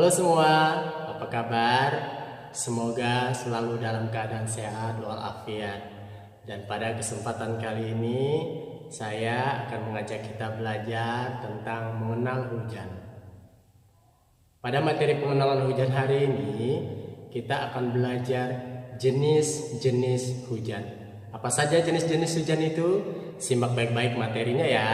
Halo semua, apa kabar? Semoga selalu dalam keadaan sehat walafiat. Dan pada kesempatan kali ini, saya akan mengajak kita belajar tentang mengenal hujan. Pada materi pengenalan hujan hari ini, kita akan belajar jenis-jenis hujan. Apa saja jenis-jenis hujan itu? Simak baik-baik materinya ya.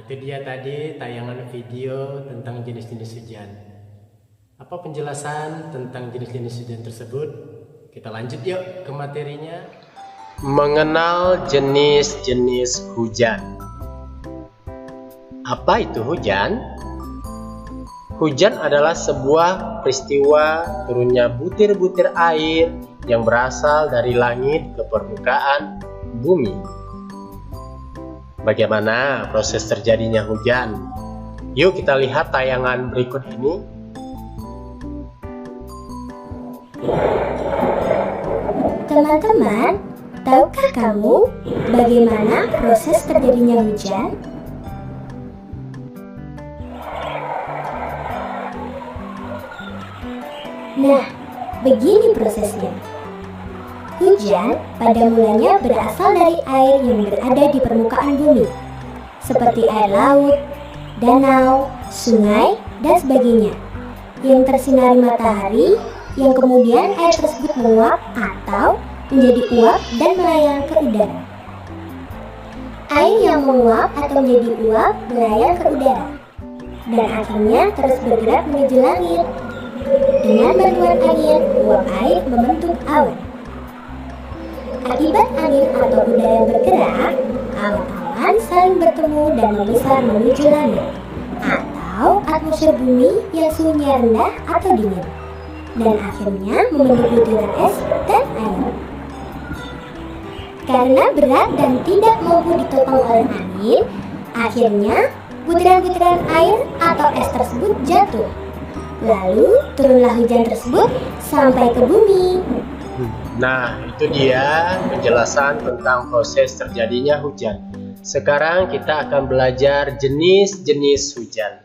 Itu dia tadi tayangan video tentang jenis-jenis hujan. Apa penjelasan tentang jenis-jenis hujan tersebut? Kita lanjut yuk ke materinya. Mengenal jenis-jenis hujan. Apa itu hujan? Hujan adalah sebuah peristiwa turunnya butir-butir air yang berasal dari langit ke permukaan bumi. Bagaimana proses terjadinya hujan? Yuk kita lihat tayangan berikut ini. Teman-teman, tahukah kamu bagaimana proses terjadinya hujan? Nah, begini prosesnya. Hujan pada mulanya berasal dari air yang berada di permukaan bumi, seperti air laut, danau, sungai, dan sebagainya, yang tersinari matahari, yang kemudian air tersebut menguap atau menjadi uap dan melayang ke udara. Air yang menguap atau menjadi uap melayang ke udara, dan akhirnya terus bergerak menuju langit. Dengan bantuan angin, uap air membentuk awan. Akibat angin atau udara yang bergerak, awan-awan saling bertemu dan membesar menuju langit atau atmosfer bumi yang suhunya rendah atau dingin, dan akhirnya membentuk butiran es dan air. Karena berat dan tidak mampu ditopang oleh angin, akhirnya butiran-butiran air atau es tersebut jatuh. Lalu turunlah hujan tersebut sampai ke bumi. Nah, itu dia penjelasan tentang proses terjadinya hujan. Sekarang kita akan belajar jenis-jenis hujan.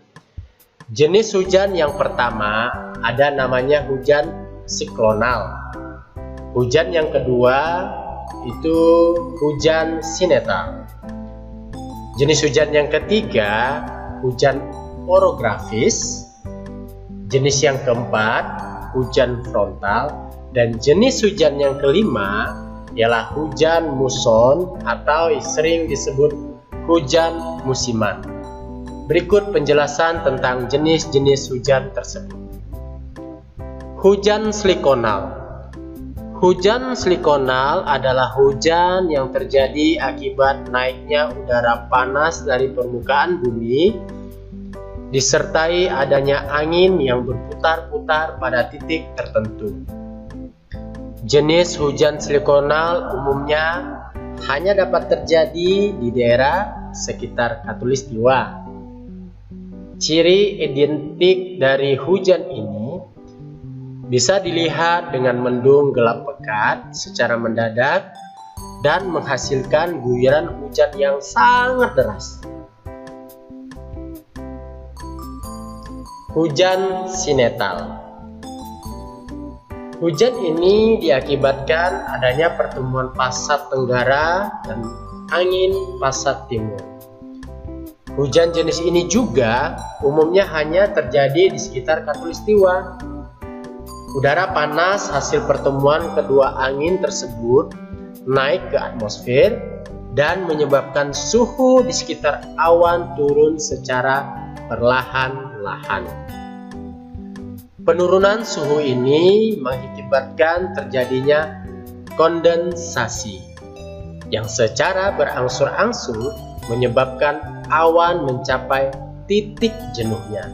Jenis hujan yang pertama ada namanya hujan siklonal. Hujan yang kedua itu hujan sinetal. Jenis hujan yang ketiga hujan orografis. Jenis yang keempat hujan frontal. Dan jenis hujan yang kelima ialah hujan muson atau sering disebut hujan musiman. Berikut penjelasan tentang jenis-jenis hujan tersebut. Hujan slikonal. Hujan slikonal adalah hujan yang terjadi akibat naiknya udara panas dari permukaan bumi disertai adanya angin yang berputar-putar pada titik tertentu. Jenis hujan slikonal umumnya hanya dapat terjadi di daerah sekitar Khatulistiwa. Ciri identik dari hujan ini bisa dilihat dengan mendung gelap pekat secara mendadak dan menghasilkan guyuran hujan yang sangat deras. Hujan sinetal. Hujan ini diakibatkan adanya pertemuan pasat tenggara dan angin pasat timur. Hujan jenis ini juga umumnya hanya terjadi di sekitar Khatulistiwa. Udara panas hasil pertemuan kedua angin tersebut naik ke atmosfer dan menyebabkan suhu di sekitar awan turun secara perlahan-lahan. Penurunan suhu ini mengakibatkan terjadinya kondensasi yang secara berangsur-angsur menyebabkan awan mencapai titik jenuhnya.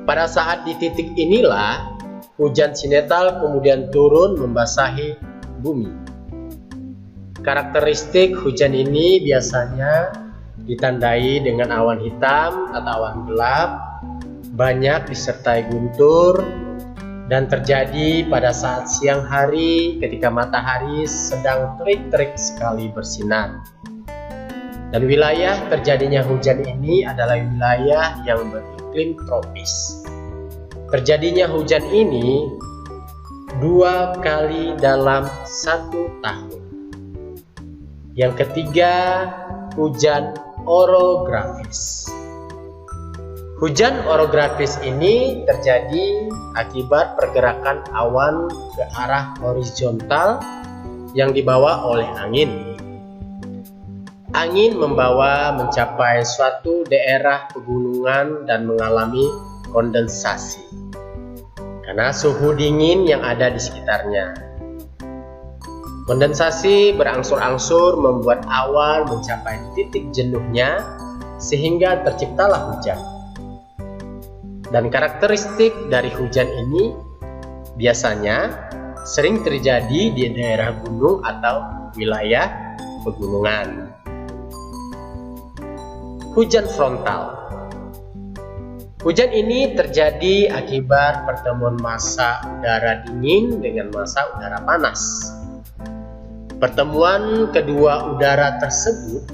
Pada saat di titik inilah, hujan sinetal kemudian turun membasahi bumi. Karakteristik hujan ini biasanya ditandai dengan awan hitam atau awan gelap, banyak disertai guntur, dan terjadi pada saat siang hari ketika matahari sedang terik-terik sekali bersinar. Dan wilayah terjadinya hujan ini adalah wilayah yang beriklim tropis. Terjadinya hujan ini 2 kali dalam 1 tahun. Yang ketiga, hujan orografis. Hujan orografis ini terjadi akibat pergerakan awan ke arah horizontal yang dibawa oleh angin. Angin membawa mencapai suatu daerah pegunungan dan mengalami kondensasi karena suhu dingin yang ada di sekitarnya. Kondensasi berangsur-angsur membuat awan mencapai titik jenuhnya sehingga terciptalah hujan. Dan karakteristik dari hujan ini biasanya sering terjadi di daerah gunung atau wilayah pegunungan. Hujan frontal. Hujan ini terjadi akibat pertemuan massa udara dingin dengan massa udara panas. Pertemuan kedua udara tersebut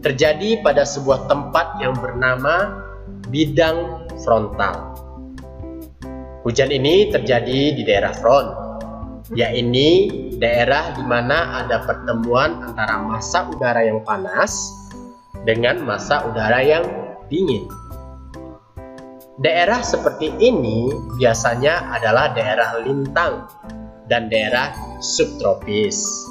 terjadi pada sebuah tempat yang bernama bidang frontal. Hujan ini terjadi di daerah front, yaitu daerah di mana ada pertemuan antara massa udara yang panas dengan massa udara yang dingin. Daerah seperti ini biasanya adalah daerah lintang dan daerah subtropis.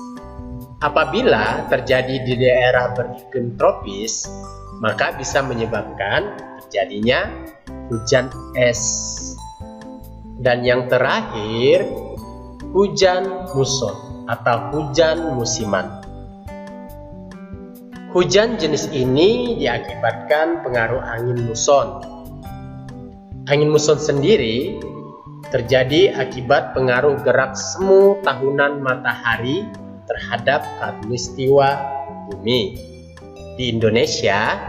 Apabila terjadi di daerah beriklim tropis, maka bisa menyebabkan terjadinya hujan es. Dan yang terakhir, hujan muson atau hujan musiman. Hujan jenis ini diakibatkan pengaruh angin muson. Angin muson sendiri terjadi akibat pengaruh gerak semu tahunan matahari terhadap khatulistiwa bumi. Di Indonesia,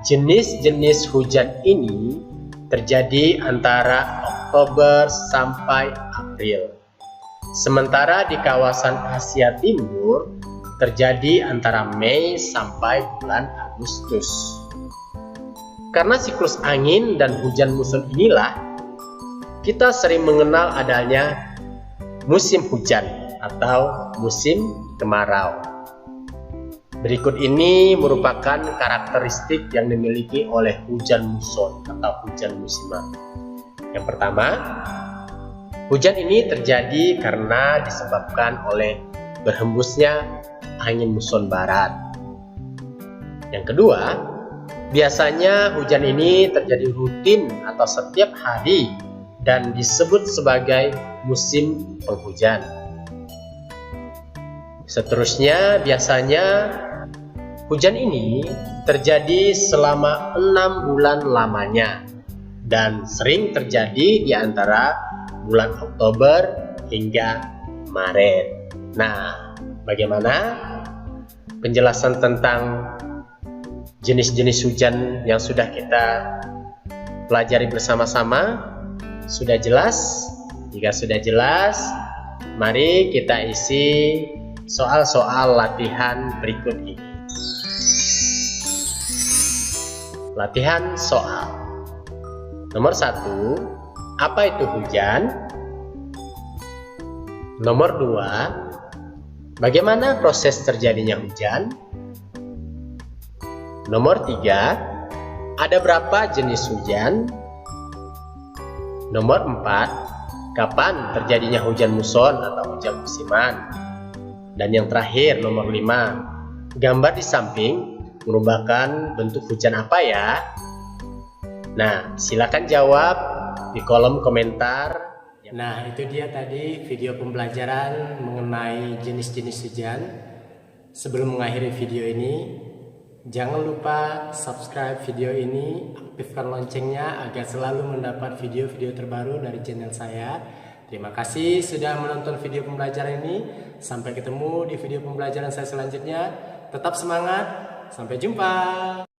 jenis-jenis hujan ini terjadi antara Oktober sampai April. Sementara di kawasan Asia Timur terjadi antara Mei sampai bulan Agustus. Karena siklus angin dan hujan muson inilah, kita sering mengenal adanya musim hujan atau musim kemarau. Berikut ini merupakan karakteristik yang dimiliki oleh hujan muson atau hujan musiman. Yang pertama, hujan ini terjadi karena disebabkan oleh berhembusnya angin muson barat. Yang kedua, biasanya hujan ini terjadi rutin atau setiap hari dan disebut sebagai musim penghujan. Seterusnya, biasanya hujan ini terjadi selama 6 bulan lamanya dan sering terjadi di antara bulan Oktober hingga Maret. Nah, bagaimana penjelasan tentang jenis-jenis hujan yang sudah kita pelajari bersama-sama? Sudah jelas? Jika sudah jelas, mari kita isi soal-soal latihan berikut ini. Latihan soal. Nomor 1, apa itu hujan? Nomor 2, bagaimana proses terjadinya hujan? Nomor 3, ada berapa jenis hujan? Nomor 4, kapan terjadinya hujan muson atau hujan musiman? Dan yang terakhir, nomor 5, gambar di samping merupakan bentuk hujan apa ya? Nah, silakan jawab di kolom komentar. Nah, itu dia tadi video pembelajaran mengenai jenis-jenis hujan. Sebelum mengakhiri video ini, jangan lupa subscribe video ini, aktifkan loncengnya agar selalu mendapat video-video terbaru dari channel saya. Terima kasih sudah menonton video pembelajaran ini. Sampai ketemu di video pembelajaran saya selanjutnya. Tetap semangat, sampai jumpa.